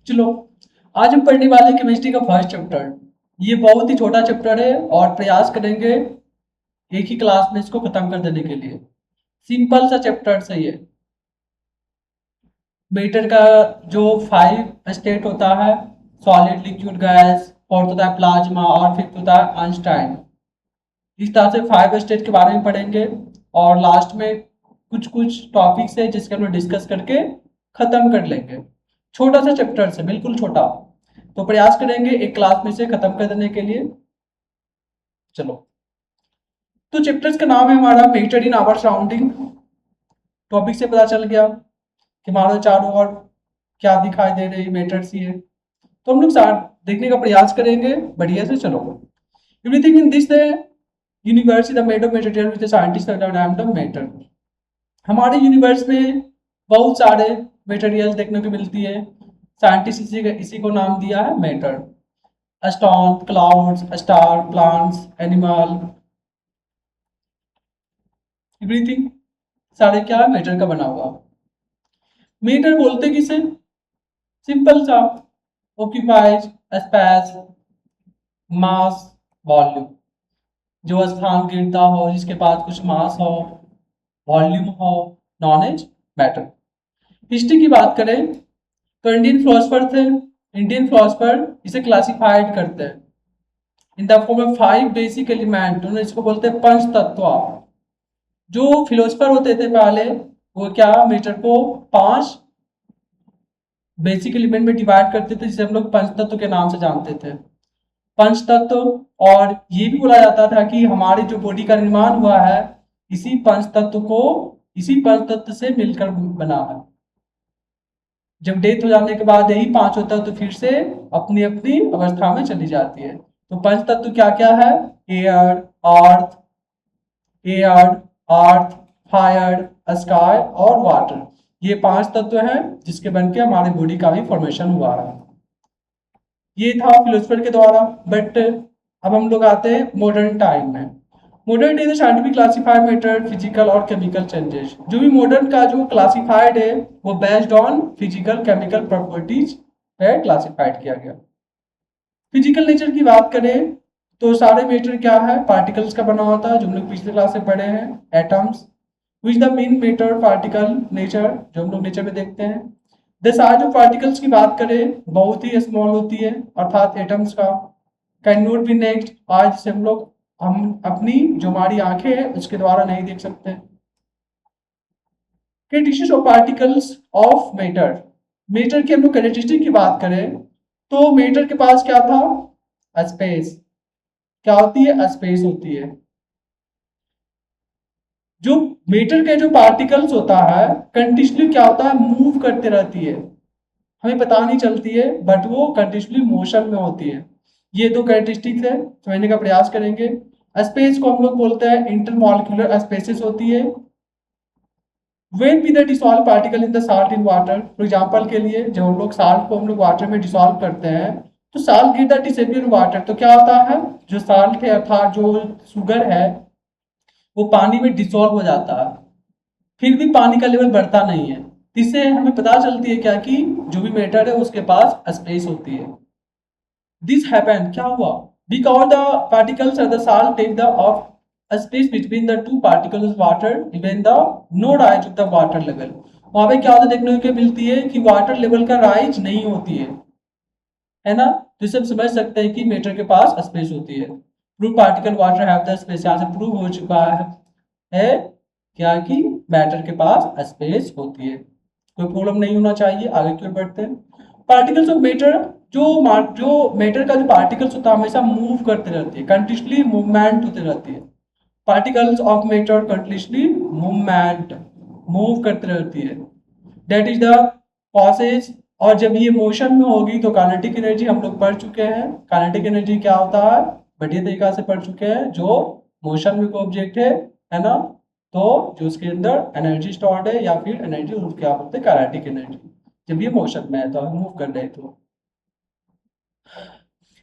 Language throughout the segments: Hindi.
चलो, आज हम पढ़ने वाले हैं केमिस्ट्री का फर्स्ट चैप्टर। ये बहुत ही छोटा चैप्टर है और प्रयास करेंगे एक ही क्लास में इसको खत्म कर देने के लिए। सिंपल सा चैप्टर सही है। मेटर का जो 5 स्टेट होता है, सॉलिड, लिक्विड, गैस, फोर्थ होता है प्लाज्मा और फिफ्थ होता है आइंस्टाइन। इस तरह से 5 स्टेट के बारे में पढ़ेंगे और लास्ट में कुछ कुछ टॉपिक्स है जिसके हम डिस्कस करके खत्म कर लेंगे। छोटा सा चैप्टर से, बिल्कुल छोटा। तो प्रयास करेंगे एक क्लास में से खत्म कर देने के लिए। चलो, तो चैप्टर्स का नाम है हमारा matter in our surrounding. Topic से पता चल गया कि हमारे चारों ओर क्या दिखाई दे रही मैटर्स ही है। तो हम लोग देखने का प्रयास करेंगे बढ़िया से। चलो, everything in this universe is the made of material with scientist random matter. हमारे यूनिवर्स में बहुत सारे मटेरियल देखने को मिलती है। साइंटिस्ट इसी को नाम दिया है matter. Stone, clouds, star, plants, animal, everything सारे क्या है, मैटर का बना हुआ। मैटर बोलते किसे? सिंपल सा, ऑक्यूपाइज स्पेस, मास, वॉल्यूम। जो स्थान गिरता हो, जिसके पास कुछ मास हो, वॉल्यूम हो, नॉन एज मैटर। हिस्ट्री की बात करें तो इंडियन फिलोसफर थे। इंडियन फिलोसफर इसे क्लासिफाइड करते हैं in the form of 5 basic element. उन्होंने इसको बोलते हैं पंच तत्व। जो फिलोसफर होते थे पहले, वो क्या मैटर को 5 बेसिक एलिमेंट में डिवाइड करते थे, जिसे हम लोग पंचतत्व के नाम से जानते थे। पंचतत्व, और ये भी बोला जाता था कि हमारे जो बॉडी का निर्माण हुआ है इसी पंचतत्व से मिलकर बना है। जब डेथ हो जाने के बाद यही 5 तत्व फिर से अपनी अपनी अवस्था में चली जाती है। तो पंचतत्व क्या क्या है? एयर, अर्थ, फायर, स्काई और वाटर। ये 5 तत्व हैं जिसके बन के हमारे बॉडी का भी फॉर्मेशन हुआ है। ये था फिलोसफर के द्वारा। बट अब हम लोग आते हैं मॉडर्न टाइम में। Modern day scientific classified matter, physical और केमिकल चेंजेस। जो भी मॉडर्न का जो क्लासिफाइड है वो based on physical chemical properties पे क्लासिफाइड किया गया। फिजिकल नेचर की बात करें तो सारे मैटर क्या है, पार्टिकल्स का बना होता है, जो हम लोग पिछले क्लास से पढ़े हैं। Atoms which the main matter particle nature, जो हम लोग नेचर में देखते हैं। द साइज ऑफ पार्टिकल्स की बात करें बहुत ही स्मॉल होती है, अर्थात एटम्स का। कैन नॉट बी नेक्स्ट, आज से हम अपनी जो हमारी आंखें हैं उसके द्वारा नहीं देख सकते। Characteristics of particles of matter. Matter की हम लोग कैरेक्टरिस्टिक की बात करें तो मैटर के पास क्या था? स्पेस। क्या होती है? स्पेस होती है। जो मैटर के जो पार्टिकल्स होता है कंटिन्यूसली क्या होता है, मूव करते रहती है। हमें पता नहीं चलती है बट वो कंटिन्यूसली मोशन में होती है। ये दो कैरेक्टरिस्टिक्स है, समझने का प्रयास करेंगे। स्पेस को हम लोग बोलते हैं इंटरमॉलिक्यूलर स्पेसेस होती है। When be the dissolve particle in the salt in water, for example के लिए जब हम लोग साल्ट को हम लोग वाटर में डिसॉल्व करते हैं तो salt give the disappear water, तो क्या होता है, जो साल्ट है अर्थात जो शुगर है वो पानी में डिसॉल्व हो जाता है। फिर भी पानी का लेवल बढ़ता नहीं है। इससे हमें पता चलती है क्या कि जो भी मैटर है उसके पास स्पेस होती है। दिस हैपन, क्या हुआ, because the particles of the salt take the of space between the two particles of water even the no rise of the water level. वहां पे क्या होता है, देखने को मिलती है कि वाटर लेवल का राइज नहीं होती है ना। तो इसे समझ सकते हैं कि मैटर के पास स्पेस होती है। Prove particle water have the space, यहां से प्रूव हो चुका है क्या कि मैटर के पास स्पेस होती है। कोई प्रॉब्लम नहीं होना चाहिए। आगे क्यों बढ़ते हैं। पार्टिकल्स ऑफ मैटर, जो मैटर का जो पार्टिकल्स होता है हमेशा मूव करते रहती है, कंटिन्यूसली मूवमेंट होते रहती है। Particles of matter continuously move करते रहती है। That is the process. और जब ये मोशन में होगी तो काइनेटिक एनर्जी हम लोग पढ़ चुके हैं। काइनेटिक एनर्जी क्या होता है, बढ़िया तरीका से पढ़ चुके हैं। जो मोशन में कोई ऑब्जेक्ट है ना, तो जो उसके अंदर एनर्जी स्टोर्ड है या फिर एनर्जी क्या बोलते हैं, काइनेटिक एनर्जी, जब ये मोशन में है तो मूव कर रहे तो।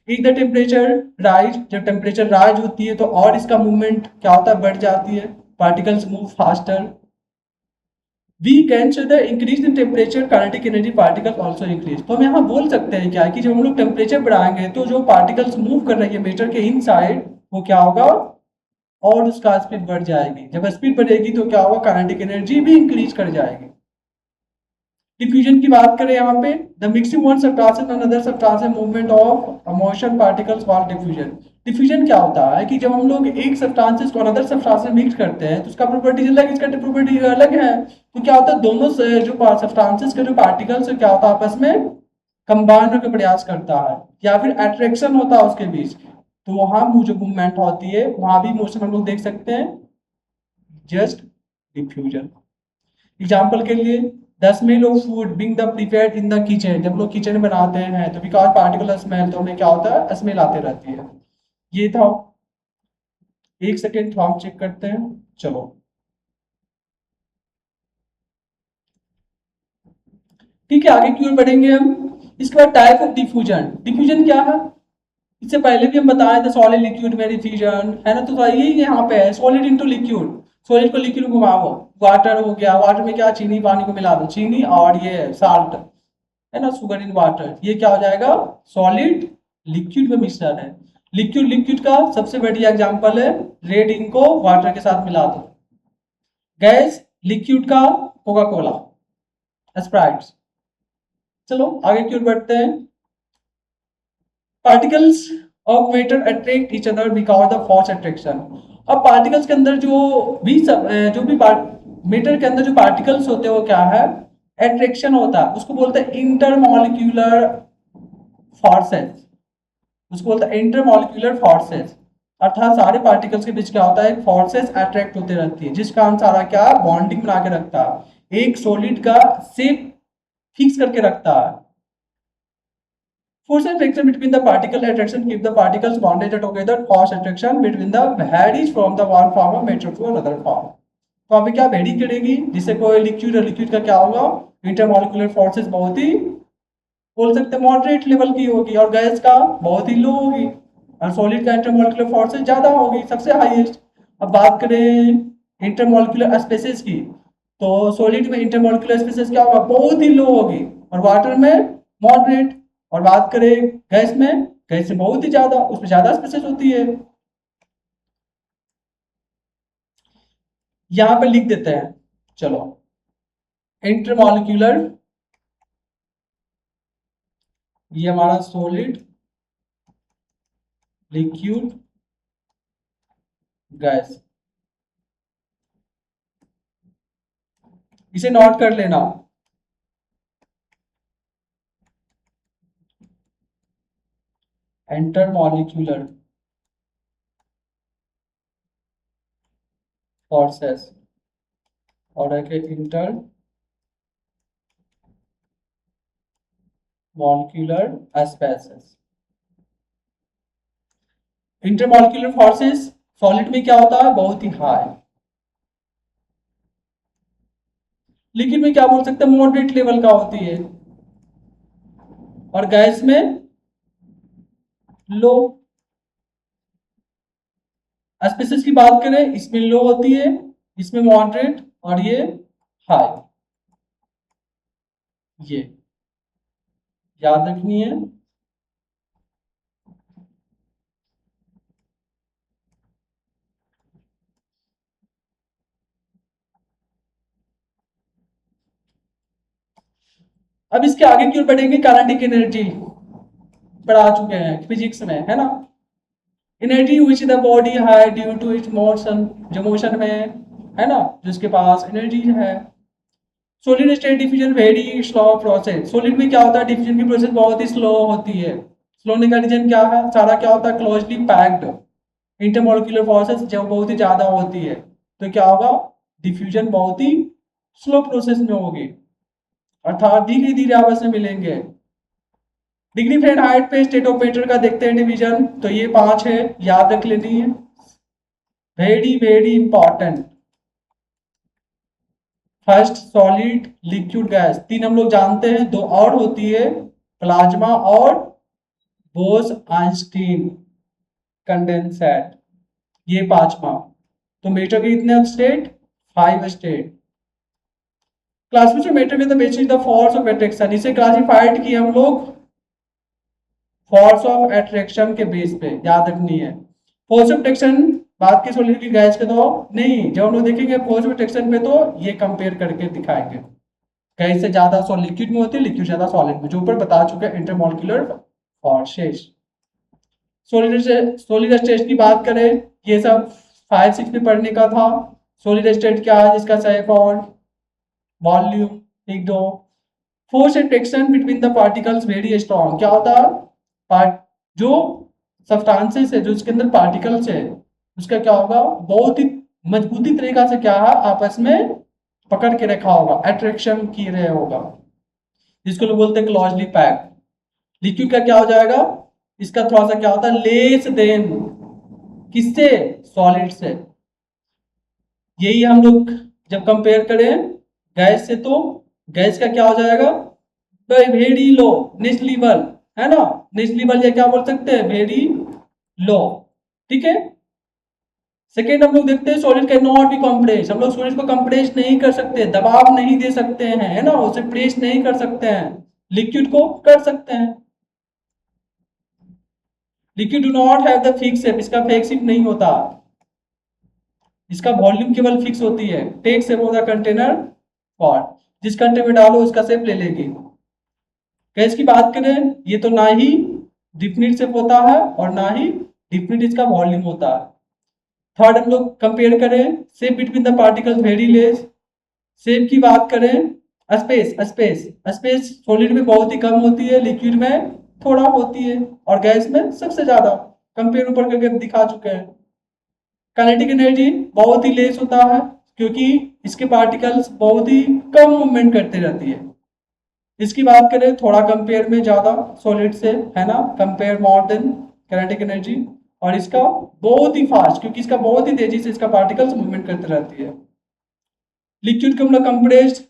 इफ द टेम्परेचर राइज, जब टेम्परेचर राइज होती है तो और इसका मूवमेंट क्या होता है, बढ़ जाती है। Particles move faster. We can say the increase in temperature kinetic energy particle also increase. तो हम यहाँ बोल सकते हैं क्या कि जब हम लोग टेम्परेचर बढ़ाएंगे तो जो पार्टिकल्स मूव कर रही है मीटर के इन साइड वो क्या होगा, और उसका स्पीड बढ़ जाएगी। जब स्पीड बढ़ेगी तो क्या होगा, काइनेटिक एनर्जी भी इंक्रीज कर जाएगी। डिफ्यूजन की बात करें यहाँ पे, the mixing one substance and another substance movement of motion particles called diffusion. Diffusion क्या होता है कि जब हम लोग एक सब्सटेंसेस को अनदर सब्सटेंस में मिक्स करते हैं तो उसका प्रॉपर्टीज अलग, इसका प्रॉपर्टी अलग है। तो क्या होता है, दोनों से जो सब्सटेंसेस के जो पार्टिकल्स क्या होता है आपस में कंबाइन होकर प्रयास करता है, या फिर अट्रैक्शन होता है उसके बीच। तो वहां जो मूवमेंट होती है वहां भी मोशन हम लोग देख सकते हैं, जस्ट डिफ्यूजन। एग्जाम्पल के लिए, the smell of food being the prepared in the kitchen, जब लोग किचन में बनाते हैं तो बिकॉज पार्टिकुलर स्मेल, तो हमें क्या होता है, स्मेल आते रहती है। ये था। एक सेकेंड हम चेक करते हैं। चलो ठीक है, आगे की ओर बढ़ेंगे हम। इसके बाद टाइप ऑफ डिफ्यूजन। डिफ्यूजन क्या है, इससे पहले भी हम बताए थे, सॉलिड लिक्विड में डिफ्यूजन है ना। तो यही यहाँ पे है, सॉलिड इनटू लिक्विड। सॉलिड को लिक्विड घुमाओ, वाटर हो गया, वाटर में क्या, चीनी पानी को मिला दो, चीनी और ये साल्ट है ना, शुगर इन वाटर, ये क्या हो जाएगा, सॉलिड लिक्विड में मिश्रण है। लिक्विड लिक्विड का सबसे बढ़िया एग्जांपल है, रेड इंक को वाटर के साथ मिला दो। गैस लिक्विड का कोका कोला, स्प्राइट। चलो आगे की ओर बढ़ते हैं। Particles of matter attract each other because the force attraction. अब पार्टिकल्स के अंदर जो भी मैटर के अंदर जो पार्टिकल्स होते हैं वो क्या है, अट्रैक्शन होता है, उसको बोलते हैं इंटरमॉलिक्यूलर फोर्सेस। उसको बोलते हैं इंटरमॉलिक्यूलर फोर्सेस। अर्थात सारे पार्टिकल्स के बीच क्या होता है, फोर्सेस अट्रैक्ट होते रहती है, जिस कारण सारा क्या बॉन्डिंग बना के रखता है, एक सॉलिड का शेप फिक्स करके रखता है। Force attraction between the particle attraction keep the particles bonded together. Force attraction between the varies from the one form of matter to another form. तो अभी क्या वेरी करेगी, जिससे कोई लिक्विड और लिक्विड का क्या होगा, इंटरमॉलिक्यूलर फोर्सेस बहुत ही, बोल सकते हैं मॉडरेट लेवल की होगी, और गैस का बहुत ही लो होगी, और सॉलिड का इंटरमॉलिक्यूलर फोर्सेस ज्यादा होगी, सबसे हाईएस्ट। अब बात करें इंटरमॉलिक्यूलर स्पेसेस की, तो सॉलिड में इंटरमॉलिक्यूलर स्पेसेस क्या होगा, बहुत ही लो होगी, और वाटर में मॉडरेट। और बात करें गैस में, गैस से बहुत ही ज्यादा, उसमें ज्यादा स्पेसेस होती है। यहां पे लिख देते हैं, चलो, इंटरमॉलिक्यूलर, ये हमारा सॉलिड, लिक्विड, गैस, इसे नोट कर लेना। इंटरमॉलिक्यूलर फोर्सेस और inter molecular spaces. Intermolecular forces solid में क्या होता है, बहुत ही हाई। लिक्विड में क्या बोल सकते हैं, मॉडरेट लेवल का होती है, और गैस में लो। स्पेसिस की बात करें, इसमें लो होती है, इसमें मॉडरेट, और ये हाई। ये याद रखनी है। अब इसके आगे की ओर बढ़ेंगे, काइनेटिक एनर्जी पढ़ा चुके हैं फिजिक्स में, है ना। एनर्जी विच द बॉडी है ड्यू टू इट्स मोशन, जो मोशन में है ना, जिसके पास एनर्जी है। Solid state diffusion very slow process. Solid में क्या होता है, डिफ्यूजन की प्रोसेस बहुत ही स्लो होती है। स्लो होने का रीजन क्या है, सारा क्या होता है, क्लोजली पैक्ड। इंटरमोलिकुलर फोर्सेस जब बहुत ही ज्यादा होती है तो क्या होगा, डिफ्यूजन बहुत ही स्लो प्रोसेस में होगी, अर्थात धीरे धीरे आपस में मिलेंगे। डिग्री फ़ारेनहाइट पे स्टेट ऑफ मैटर का देखते हैं डिवीजन, तो ये 5 है, याद रख लेनी है, very very important. First solid, liquid, gas, 3 हम लोग जानते हैं, 2 और होती है, प्लाज्मा और बोस आइंस्टीन कंडेंसेट, ये 5वां। तो मैटर के कितने state, 5 state. Classification matter with the basis the force of attraction, इसे क्लासिफाइड किए हम लोग फोर्स ऑफ अट्रैक्शन के बेस पे, याद रखनी है। फोर्स ऑफ अट्रैक्शन बात की सॉलिड की गैस के तो नहीं, जब हम लोग देखेंगे फोर्स ऑफ अट्रैक्शन पे तो ये कंपेयर करके दिखाएंगे, गैस से ज्यादा लिक्विड में होती है, लिक्विड ज्यादा सॉलिड में, जो ऊपर बता चुके हैं इंटरमोलिकुलर फोर्सेस। सॉलिड स्टेट की बात करें, ये सब 5-6 में पढ़ने का था। सॉलिड स्टेट क्या है, इसका सही फॉर्म वॉल्यूम, लिख दो। Force attraction between the particles very strong, क्या होता है, पार्ट जो सब्सटेंसेस है, जो इसके अंदर पार्टिकल्स है, उसका क्या होगा, बहुत ही मजबूती तरीका से क्या है, आपस में पकड़ के रखा होगा, अट्रैक्शन किए रहे होगा, जिसको लोग बोलते हैं क्लोजली पैक। लिक्विड का क्या हो जाएगा, इसका थोड़ा सा क्या होता है, लेस देन, किससे, सॉलिड से। यही हम लोग जब कंपेयर करें गैस से, तो गैस का क्या हो जाएगा, वेरी लो, निच लेवल, है ना, निच लेवल, या क्या बोल सकते हैं, वेरी लो, ठीक है। सेकेंड हम लोग देखते हैं solid can not be compress, हम लोग सॉलिड को कंप्रेस नहीं कर सकते, दबाव नहीं दे सकते हैं, है ना, उसे प्रेस नहीं कर सकते हैं। लिक्विड को कर सकते हैं। Liquid do not have the fix shape, इसका फिक्स शेप नहीं होता, इसका वॉल्यूम केवल फिक्स होती है। Take shape of the container pot, जिस कंटेनर में डालो उसका शेप ले लेगी। गैस की बात करें, ये तो ना ही डिफिनिट शेप होता है और ना ही डिफिनिट इसका वॉल्यूम होता है। थर्ड हम लोग कंपेयर करें, shape between the particles very less. Shape की बात करें, स्पेस स्पेस स्पेस सॉलिड में बहुत ही कम होती है, लिक्विड में थोड़ा होती है, और गैस में सबसे ज्यादा। कंपेयर ऊपर करके दिखा चुके हैं। काइनेटिक एनर्जी बहुत ही लेस होता है, क्योंकि इसके पार्टिकल्स बहुत ही कम मूवमेंट करते रहती है। इसकी बात करें थोड़ा कंपेयर में ज्यादा सॉलिड से, है ना, compare more than kinetic energy. और इसका बहुत ही फास्ट, क्योंकि इसका बहुत ही तेजी से इसका पार्टिकल्स मूवमेंट करते रहती है। लिक्विड को हम लोग compressed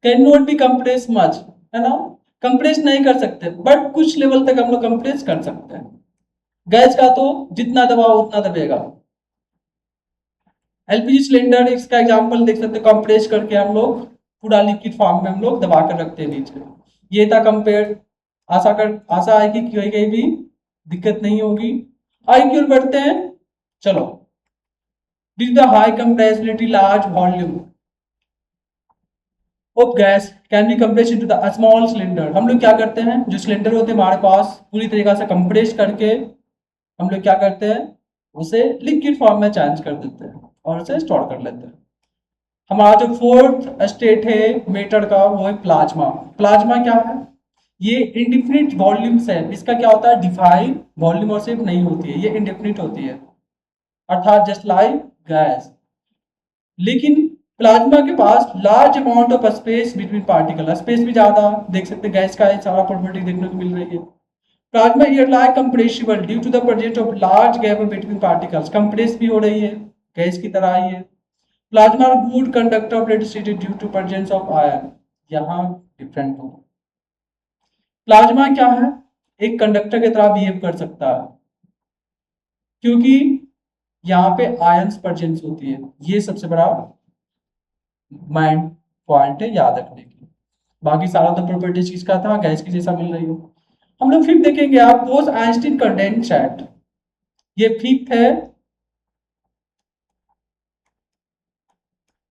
can not be compress much, है ना, कंप्रेस नहीं कर सकते, बट कुछ लेवल तक हम लोग कंप्रेस कर सकते हैं। गैस का तो जितना दबाओ उतना दबेगा। एलपीजी सिलेंडर इसका एग्जांपल देख सकते हैं, कंप्रेस करके हम लोग पूरा लिक्विड फॉर्म में हम लोग दबा कर रखते हैं बीच में। ये था कंपेयर। आशा है कि कहीं भी दिक्कत नहीं होगी। आगे की ओर बढ़ते हैं, चलो। Due to the high compressibility, large volume of gas can be compressed into the small cylinder। हम लोग क्या करते हैं, जो सिलेंडर होते हैं हमारे पास, पूरी तरीके से कंप्रेस करके हम लोग क्या करते हैं, उसे लिक्विड फॉर्म में चेंज कर देते हैं और उसे स्टोर कर लेते हैं। हमारा जो फोर्थ स्टेट है मेटर का, वो है प्लाज्मा। प्लाज्मा क्या है, ये इंडिफिनिट वॉल्यूम से, इसका क्या होता है, डिफाइन वॉल्यूम और शेप नहीं होती है, ये इंडिफिनिट होती है, अर्थात जस्ट लाइक गैस। लेकिन प्लाज्मा के पास large amount of space between particle, space भी ज्यादा, देख सकते हैं गैस का सारा प्रॉपर्टी देखने को मिल रही है। Plasma air like compressible due to the presence of large gap between particles, compress भी हो रही है, गैस की तरह ही है। Plasma good conductor of electricity due to presence of ion, यहाँ डिफरेंट हो। प्लाज्मा क्या है, एक कंडक्टर की तरह बिहेव कर सकता है, क्योंकि यहाँ पे आयंस प्रेजेंस होती है, ये सबसे बड़ा माइंड पॉइंट है याद रखने की। बाकी सारा तो प्रॉपर्टीज किसका था, गैस की जैसा मिल रही हो। हम लोग फिफ्थ देखेंगे, आप बोस आइंस्टीन कंडेंसेट, ये फिफ्थ है,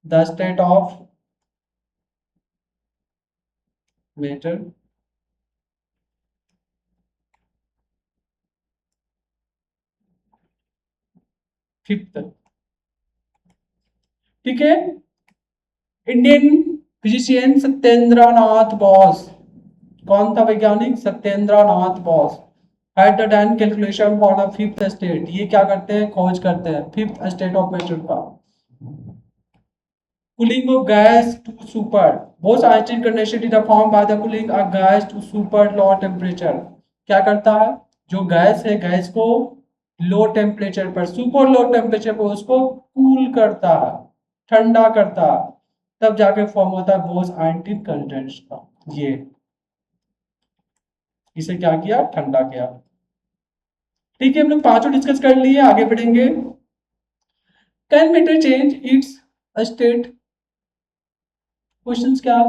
the state of matter. Fifth, ठीक है। इंडियन फिजिशियन सत्येंद्र नाथ बोस, कौन था वैज्ञानिक, Satyendra Nath Bose, had done calculation for the fifth state। ये क्या करते हैं, खोज करते हैं फिफ्थ स्टेट ऑफ मैटर का। cooling of gas to super, both Einstein condensation is formed by the cooling a gas to super low temperature। क्या करता है, जो गैस है, गैस को लो टेम्परेचर पर, सुपर लो टेम्परेचर पर उसको कूल करता है, ठंडा करता है, तब जाके फॉर्म होता है बोस आइंस्टीन कंडेंसेट का। ये इसे क्या किया, ठंडा किया। ठीक है, हम लोग पांचों डिस्कस कर लिए, आगे बढ़ेंगे। Can matter change its state, questions क्या,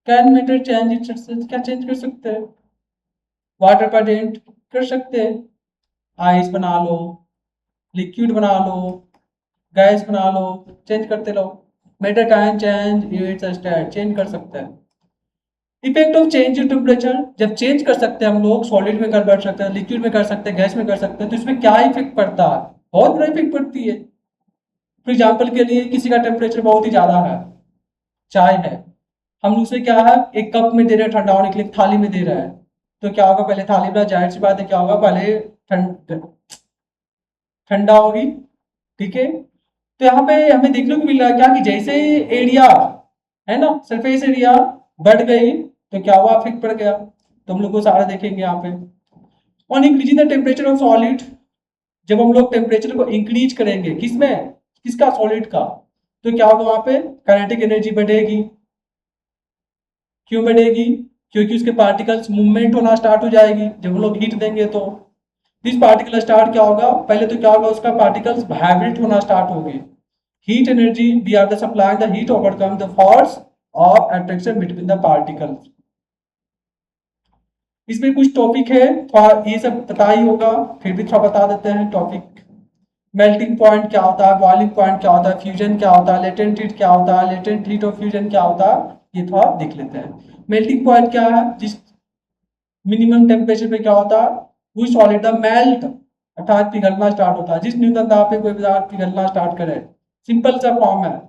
can matter change it success, क्या चेंज कर सकते हैं, वाटर कंटेंट कर सकते हैं, आइस बना लो, लिक्विड बना लो, गैस बना लो, चेंज करते रहो, matter can change its state, change कर सकते हैं। Effect of change in temperature, जब चेंज कर सकते हैं हम लोग, सॉलिड में कन्वर्ट सकते हैं, लिक्विड में कर सकते हैं, गैस में कर सकते हैं, तो इसमें क्या इफेक्ट पड़ता है, बहुत बड़ा इफेक्ट पड़ती है। फॉर एग्जाम्पल के लिए किसी का टेम्परेचर बहुत ही ज्यादा है, चाय है, हम उसे क्या है एक कप में दे रहे हैं ठंडा होने के लिए, थाली में दे रहा है, तो क्या होगा, पहले थाली में, जाहिर सी बात है क्या होगा, पहले ठंडा होगी, ठीक है। तो यहाँ पे हमें देखने को मिल रहा है क्या, कि जैसे एरिया है ना, सरफेस एरिया बढ़ गई, तो क्या हुआ, इफेक्ट पड़ गया। तो हम लोग को सारा देखेंगे यहाँ पे। On increasing the temperature of solid, जब हम लोग टेम्परेचर को इंक्रीज करेंगे, किसमें, किसका, सॉलिड का, तो क्या होगा, वहां पे काइनेटिक एनर्जी बढ़ेगी। क्यों बढ़ेगी, क्योंकि उसके पार्टिकल्स मूवमेंट होना स्टार्ट हो जाएगी, जब हम लोग हीट देंगे तो दिस पार्टिकल स्टार्ट क्या होगा, पहले तो क्या होगा, उसका पार्टिकल्स वाइब्रेट होना स्टार्ट होगी। Heat energy, we are the supply the heat overcome the force of attraction between the particles. इसमें कुछ टॉपिक है, थोड़ा ये सब पता ही होगा, फिर भी थोड़ा बता देते हैं टॉपिक। मेल्टिंग पॉइंट क्या होता है, बॉइलिंग पॉइंट क्या होता है, फ्यूजन क्या होता है, लेटेंट हीट क्या होता है, लेटेंट हीट ऑफ फ्यूजन क्या होता है, ये थोड़ा देख लेते हैं। मेल्टिंग पॉइंट क्या है, जिस मिनिमम टेम्परेचर पे क्या होता है, वो सॉलिड द मेल्ट, अर्थात पिघलना स्टार्ट होता है, जिस न्यूनतम ताप पे कोई पदार्थ पिघलना स्टार्ट करे, सिंपल सा फॉर्म है।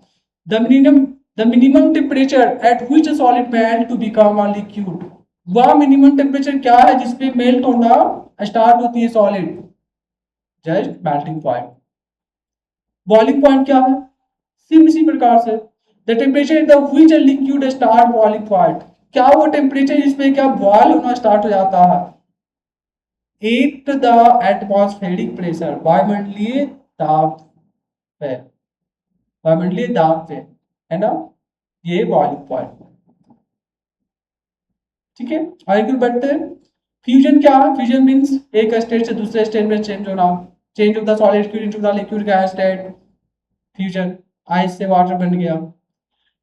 The minimum the minimum temperature at which a solid melt to become a liquid, वह मिनिमम टेम्परेचर क्या है जिसपे मेल्ट होना स्टार्ट होती है solid, just melting point. Boiling point क्या है, सेम इसी प्रकार से, the temperature at the which a liquid start boiling point, क्या वो टेम्परेचर जिसपे क्या बॉयल होना स्टार्ट हो जाता है, एट द एटमॉस्फेरिक प्रेशर, वायुमंडलीय दाब पे, वायुमंडलीय दाब पे, है ना, ये बॉइलिंग पॉइंट, ठीक है। आगे बढ़ते हैं। फ्यूजन क्या है, फ्यूजन मींस एक स्टेट से दूसरे स्टेट में चेंज होना, change of the solid liquid into the liquid gas state, fusion, ice से वाटर बन गया।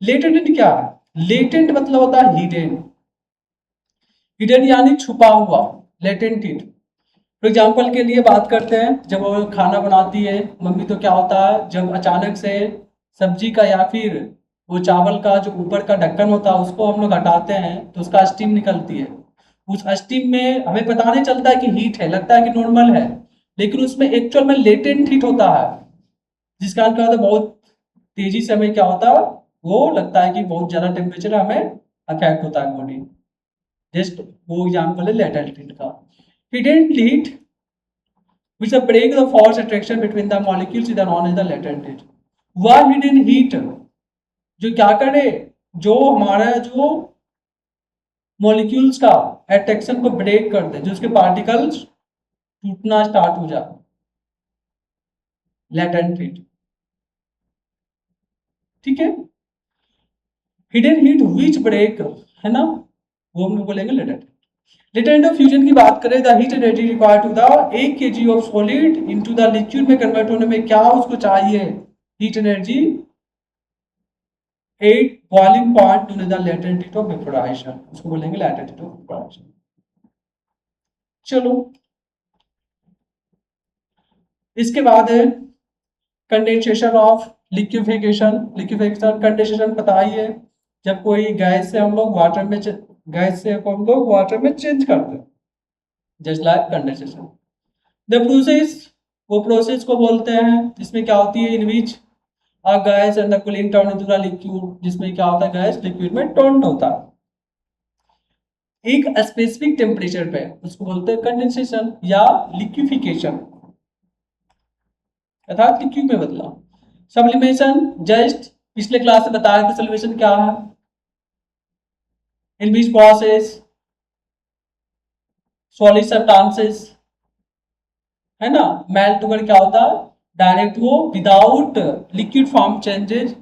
लेटेंट क्या है, लेटेंट मतलब होता है हिडन, हिडन यानी छुपा हुआ, लेटेंट हीट। फॉर एग्जाम्पल के लिए बात करते हैं, जब वो खाना बनाती है मम्मी, तो क्या होता है, जब अचानक से सब्जी का या फिर वो चावल का जो ऊपर का ढक्कन होता है उसको हम लोग हटाते हैं, तो उसका स्टीम निकलती है। उस स्टीम में हमें पता नहीं चलता है कि हीट है, लगता है कि नॉर्मल है, लेकिन उसमें एक्चुअल में लेटेंट हीट होता है, जिस कारण क्या होता है, बहुत तेजी से हमें क्या होता है, वो लगता है कि बहुत ज्यादा टेम्परेचर हमें अफेक्ट होता है बॉडी। जस्ट वो एग्जाम्पल है लेटेंट हीट का। Hidden heat which break the force attraction between the molecules is known as the latent heat। वह हिडन हीट जो क्या करे, जो हमारा जो मॉलिक्यूल्स का अट्रैक्शन को ब्रेक कर दे, जो उसके पार्टिकल्स टूटना स्टार्ट हो जाए, लेटेंट हीट, ठीक है। हिडन हीट विच ब्रेक, है ना, वो हम लोग बोलेंगे लेटेंट। लेटेंट ऑफ फ्यूजन की बात करें, the heat energy required to the 1 kg of solid into the liquid में कन्वर्ट होने में क्या उसको चाहिए, heat energy 8 boiling point to the latent heat of vaporisation, उसको बोलेंगे लेटेंट हीट ऑफ वेपोराइजेशन। चलो, इसके बाद है condensation of liquefaction. Liquefaction condensation पता ही है, जब कोई गैस से हम लोग वाटर में गैस से हम लोग वाटर में चेंज करते हैं, just like condensation. The process, वो प्रोसेस को बोलते हैं जिसमें क्या होती है, in which a gas and the cooling turn into the liquid, जिसमें क्या होता है, गैस लिक्विड में टर्न होता है एक स्पेसिफिक टेम्परेचर पे, उसको बोलते हैं कंडेंसेशन या लिक्विफिकेशन, अर्थात लिक्विड में बदला। सब्लिमेशन, जस्ट पिछले क्लास में बताया कि सब्लिमेशन क्या है, in which process solid substances, है ना, मेल्ट होकर क्या होता है, डायरेक्ट वो without liquid form changes,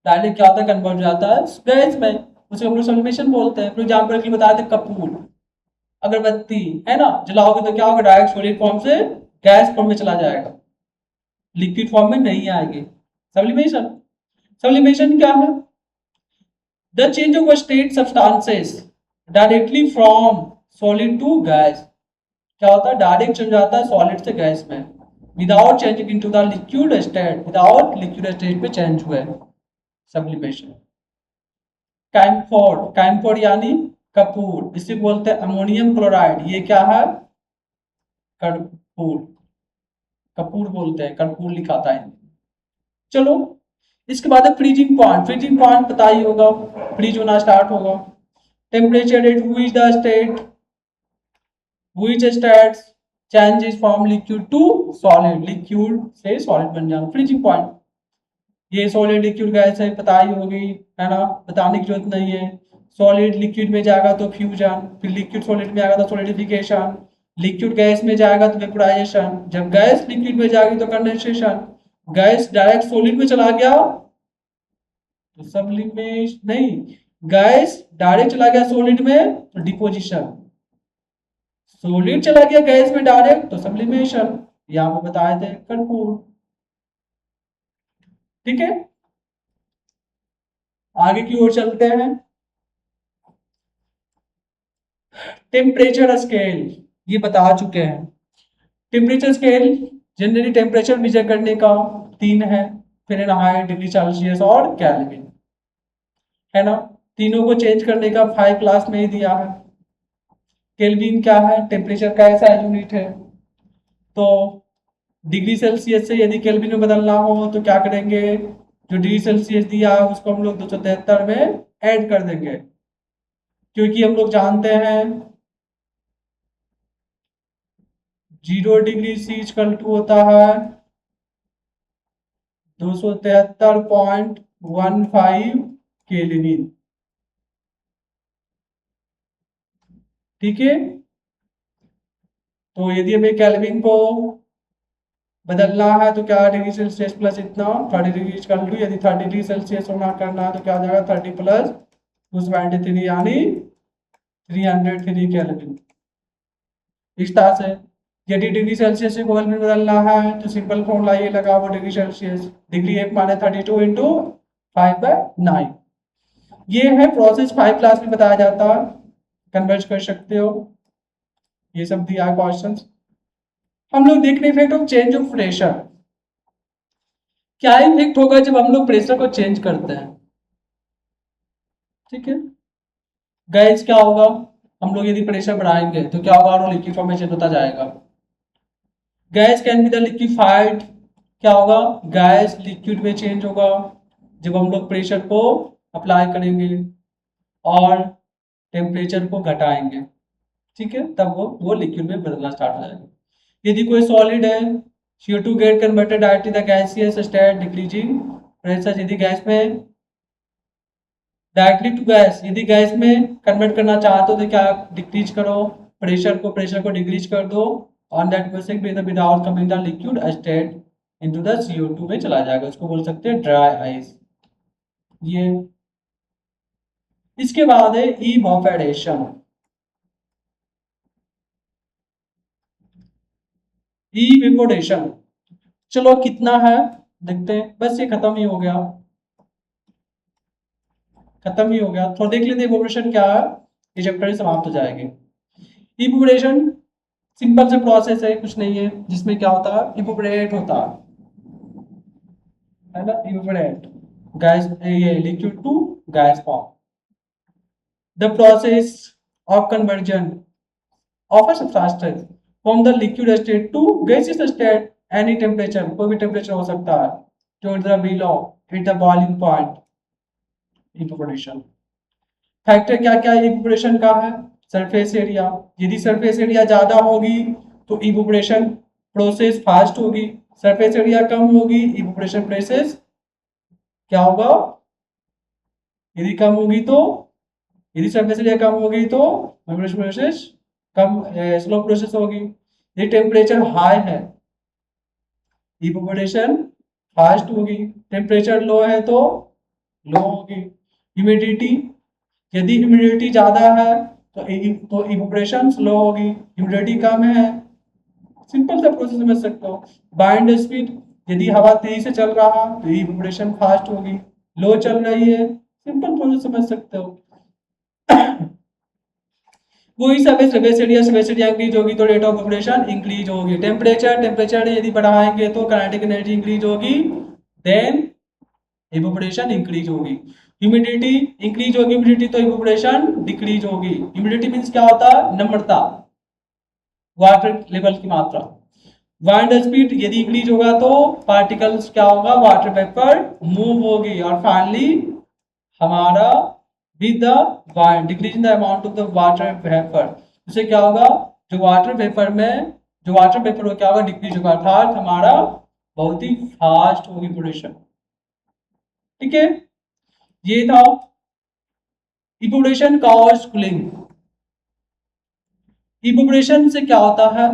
direct क्या होता है, कन्वर्ट हो जाता है गैस में, उसे हम लोग सब्लिमेशन बोलते हैं। फॉर एग्जाम्पल के लिए बताया था, कपूर, अगरबत्ती, है ना, जलाओगे तो क्या होगा, डायरेक्ट सॉलिड फॉर्म से गैस फॉर्म में चला जाएगा, लिक्विड फॉर्म में नहीं आएगी। सब्लिमेशन, सब्लिमेशन क्या है, the change of state substances directly from solid to gas, क्या होता है डायरेक्ट चेंज जाता है सॉलिड से गैस में without changing into the liquid state, without liquid state में चेंज हुए सब्लिमेशन। कैम्फोर्ड, कैम्फोर्ड यानी कपूर, इसे बोलते हैं अमोनियम क्लोराइड, ये क्या है कर्पूर, कपूर बोलते हैं, कर्पूर लिखा था। चलो इसके बाद है फ्रीजिंग पॉइंट, फ्रीजिंग पॉइंट पता ही होगा, फ्रीज होना स्टार्ट होगा। Temperature at which the state, which states changes from liquid to solid, liquid से सॉलिड बन जाना, फ्रीजिंग पॉइंट। ये सॉलिड लिक्विड गैस है, पता ही होगी, है ना, बताने की जरूरत नहीं है। सॉलिड लिक्विड में जाएगा तो फ्यूजन, फिर लिक्विड सॉलिड में आएगा तो सॉलिडिफिकेशन, लिक्विड गैस में जाएगा तो वेपोराइजेशन, जब गैस लिक्विड में जाएगी तो कंडेंसेशन, गैस डायरेक्ट सॉलिड में चला गया तो सब्लिमेशन नहीं, गैस डायरेक्ट चला गया सॉलिड में तो डिपोजिशन, सॉलिड चला गया गैस में डायरेक्ट तो सब्लिमेशन, यहाँ पे बताए थे कर्पूर। ठीक है, आगे की ओर चलते हैं। टेम्परेचर स्केल ये बता चुके हैं। Temperature scale generally temperature measure करने का 3 है, फ़ारेनहाइट, डिग्री सेल्सियस और केल्विन, है ना। तीनों को चेंज करने का 5 क्लास में ही दिया है। केल्विन क्या है, टेम्परेचर का ऐसा यूनिट है, तो डिग्री सेल्सियस से यदि केल्विन में बदलना हो तो क्या करेंगे, जो डिग्री सेल्सियस दिया है उसको हम लोग 273 में ऐड कर देंगे, क्योंकि हम लोग जानते हैं 0 डिग्री सी इक्वल टू होता है 273.15 केल्विन। ठीक है, तो यदि हमें केल्विन को बदलना है तो क्या डिग्री सेल्सियस प्लस इतना 30 डिग्री इक्वल टू, यदि 30 डिग्री सेल्सियस होना करना है तो क्या हो जाएगा 30 प्लस 273 यानी 303 केल्विन। इस तरह से यदि डिग्री सेल्सियस को केल्विन में बदलना है तो सिंपल फॉर्मूला ये लगा वो डिग्री सेल्सियस, डिग्री 1 माने 32 इंटू 5/9। ये है प्रोसेस 5 क्लास में बताया जाता है, कन्वर्ट कर सकते हो, ये सब दिया है क्वेश्चन। हम लोग देख रहे effect of change of pressure, क्या इफेक्ट होगा जब हम लोग प्रेशर को चेंज करते हैं। ठीक है, गैस क्या होगा, हम लोग यदि प्रेशर बढ़ाएंगे तो क्या होगा, और लिक्विड फॉर्म में चेंज होता जाएगा। Gas can be the liquefied, क्या होगा, गैस लिक्विड में चेंज होगा जब हम लोग प्रेशर को अप्लाई करेंगे और टेम्परेचर को घटाएंगे। ठीक है, तब वो लिक्विड में बदलना स्टार्ट हो जाएगा। यदि कोई सॉलिड है, CO2 get converted directly the gaseous state decreasing pressure, यदि गैस में डायरेक्टली टू गैस, यदि गैस में कन्वर्ट करना चाहते हो तो क्या डिक्रीज करो प्रेशर को डिक्रीज कर दो, on that basis without coming the liquid state into the CO2 में चला जाएगा, उसको बोल सकते हैं ड्राई आइस। ये इसके बाद है इवैपोरेशन, इवेपोरेशन चलो कितना है देखते हैं, बस ये खत्म ही हो गया, खत्म ही हो गया, थोड़ा देख लेते हैं इवेपोरेशन क्या है, ये चैप्टर समाप्त हो जाएगी। इवेपोरेशन सिंपल से प्रोसेस है, कुछ नहीं है, जिसमें क्या होता है इवेपोरेट होता है ना, इवेपोरेट गैस, ये liquid to gas form, the process of conversion of a substance from the liquid state to gaseous state any temperature, कोई भी टेम्परेचर हो सकता है, to the below at the boiling point, evaporation. Factor क्या क्या इवेपोरेशन का है, सरफेस एरिया, यदि सरफेस एरिया ज्यादा होगी तो इवेपोरेशन प्रोसेस फास्ट होगी, सरफेस एरिया कम होगी इवेपोरेशन प्रोसेस क्या होगा, यदि कम होगी तो, यदि सरफेस एरिया कम होगी तो इवेपोरेशन प्रोसेस कम स्लो प्रोसेस होगी। यदि टेम्परेचर हाई है इवेपोरेशन फास्ट होगी, टेम्परेचर लो है तो लो होगी। ह्यूमिडिटी, यदि ह्यूमिडिटी ज्यादा है तो इवेपोरेशन स्लो होगी, ह्यूमिडिटी कम है, सिंपल सा प्रोसेस समझ सकते हो। बाइंड स्पीड, यदि हवा तेजी से चल रहा तो इवेपोरेशन फास्ट होगी, लो चल रही है सिंपल मॉडल समझ सकते हो। वही सबेसिडी इंक्रीज होगी तो रेट ऑफ इवोपोरेशन इंक्रीज होगी। टेम्परेचर यदि बढ़ाएंगे तो काइनेटिक एनर्जी इंक्रीज होगी, देन इवोपोरेशन इंक्रीज होगी। ह्यूमिडिटी इंक्रीज होगी, ह्यूमिडिटी तो इवोपोरेशन डिक्रीज होगी। ह्यूमिडिटी मींस क्या होता है? नम्रता, वाटर लेवल की मात्रा। वाइंड स्पीड यदि इंक्रीज होगा तो पार्टिकल्स क्या होगा? वाटर वेपर मूव होगी। और फाइनली हमारा with the wind decrease in the amount of the water vapour, इससे क्या होगा? जो वाटर वेपर हो क्या होगा? डिक्रीज होगा, अर्थात हमारा बहुत ही फास्ट होगी प्रोडक्शन। ठीक है, ये था इवोपोरेशन कॉज कूलिंग। इवोपोरेशन से क्या होता है?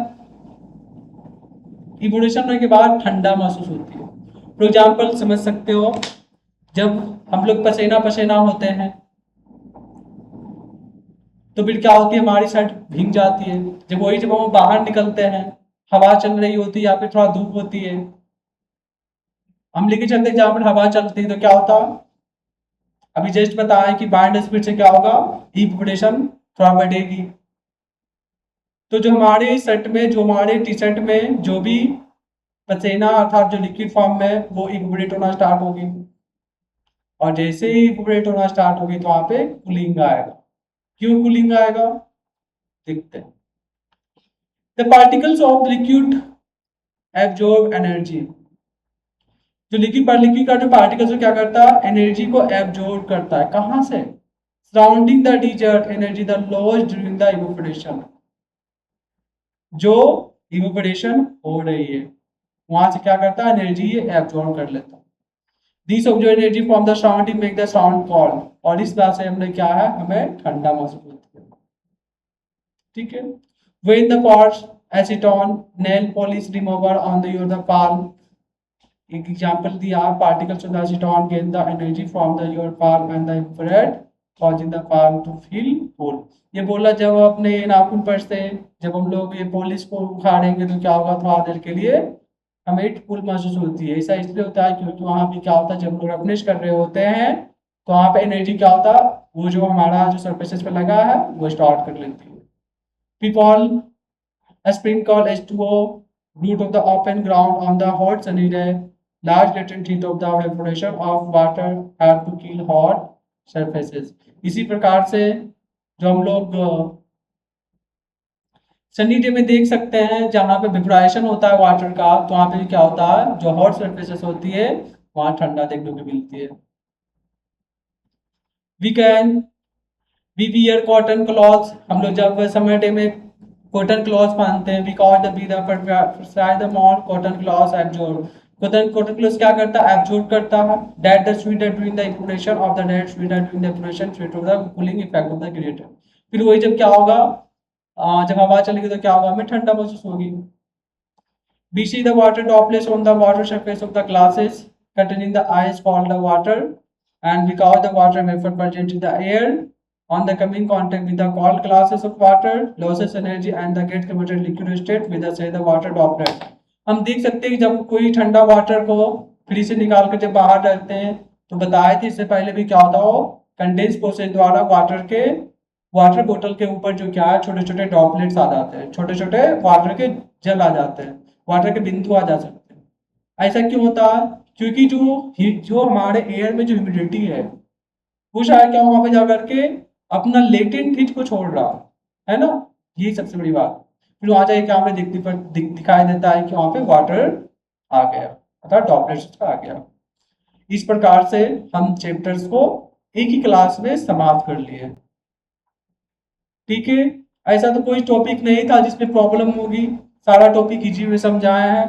इवोपोरेशन होने के बाद ठंडा महसूस होती है। फॉर एग्जाम्पल समझ सकते हो, जब हम लोग पसीना पसीना होते हैं तो फिर क्या होती है? हमारी शर्ट भीग जाती है। जब हम बाहर निकलते हैं, हवा चल रही होती है या फिर थोड़ा धूप होती है, हम लेके चलते हैं जहां पर हवा चलती है तो क्या होता है? अभी जस्ट बताया कि वाइंड स्पीड से क्या होगा? इवोपोरेशन थोड़ा बढ़ेगी। तो जो हमारे शर्ट में, जो हमारे टी शर्ट में जो भी पसीना अर्थात जो लिक्विड फॉर्म में, वो इवोपोरेट होना स्टार्ट होगी। और जैसे ही इवोपोरेट होना स्टार्ट होगी तो वहां पे कूलिंग आएगा। क्यों कूलिंग आएगा? देखते हैं। The particles of liquid absorb energy. जो लिक्विड का जो पार्टिकल्स क्या करता है? एनर्जी को एब्जॉर्ब करता है। कहां से? Surrounding the dessert energy the lowest during the evaporation. जो इवोपोरेशन हो रही है वहां से क्या करता है? एनर्जी ये एब्जॉर्ब कर लेता है। This observe energy from the surrounding make the sound called. और इस बात से हमने क्या है? हमें ठंडा महसूस होता है। ठीक है, when the parts acetone nail polish remover on the your palm, एक एग्जांपल दिया, particles of acetone gain the energy from the your palm and the infrared causing the palm to feel cool. ये बोला जब अपने नाखून पर से जब हम लोग ये पॉलिश को उखाड़ेंगे तो क्या होगा? थोड़ा देर के लिए हमें कूल महसूस होती है। ऐसा इसलिए होता है क्योंकि वहां पे क्या होता है? जब लोग रफनेस कर रहे होते हैं तो वहां पे एनर्जी क्या होता है? वो जो हमारा जो सरफेसेस पे लगा है वो स्टार्ट कर लेती है। People a spring called H2O root of the open ground on the hot sunny day. Large latent heat of the evaporation of water have to kill hot surfaces. इसी प्रकार से जो हम लोग सनी डे में देख सकते हैं जहां पे वेपोराइजेशन होता है वाटर का, तो वहां पे क्या होता है? जो हॉट सरफेसेस होती है वहां ठंडा देखने को मिलती है। We can we wear cotton clothes. हम लोग जब समर डे में कॉटन क्लॉथ पहनते हैं, because the more cotton cloth absorb. Cotton cloth क्या करता है? एब्जॉर्ब करता है that the sweater during the evaporation of the dead sweater during the evaporation sweet of the cooling effect of the creator. फिर वही जब क्या होगा? जब हवा चलेगी तो क्या होगा? हमें ठंडा महसूस होगी। We see the water droplets on the water surface of the glasses containing the ice called the water, and because the water vapor present in the air on the coming contact with the cold glasses of water loses energy and the get converted liquid state with the say the water droplet। हम देख सकते हैं कि जब कोई ठंडा वाटर को फ्रिज से निकाल कर जब बाहर डालते हैं तो बताए थे इससे पहले भी क्या होता हो? कंडेंस प्रोसेस द्वारा वाटर बोतल के ऊपर जो क्या है? छोटे छोटे ड्रॉपलेट्स आ जाते हैं, छोटे छोटे वाटर के जल आ जाते हैं, वाटर के बिंदु आ जा सकते हैं। ऐसा क्यों होता है? क्योंकि जो हमारे एयर में जो ह्यूमिडिटी है वो शायद क्या वहां पे जाकर के अपना लेटेंट हीट को छोड़ रहा है ना। यही सबसे बड़ी बात। फिर वहां जाके क्या हमें दिखाई देता है कि वहां पे वाटर आ गया अर्थात ड्रॉपलेट्स आ गया। इस प्रकार से हम चैप्टर्स को एक ही क्लास में समाप्त कर लिए। ठीक है, ऐसा तो कोई टॉपिक नहीं था जिसमें प्रॉब्लम होगी, सारा टॉपिक इजी में समझाया है।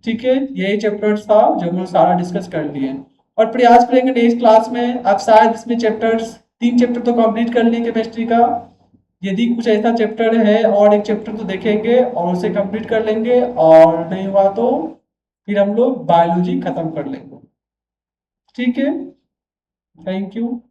ठीक है, यही चैप्टर्स था जो हम सारा डिस्कस कर लिए और प्रयास करेंगे नेक्स्ट क्लास में अब शायद इसमें चैप्टर्स 3 चैप्टर तो कंप्लीट कर लेंगे केमिस्ट्री का। यदि कुछ ऐसा चैप्टर है और एक चैप्टर तो देखेंगे और उसे कंप्लीट कर लेंगे, और नहीं हुआ तो फिर हम लोग बायोलॉजी खत्म कर लेंगे। ठीक है, थैंक यू।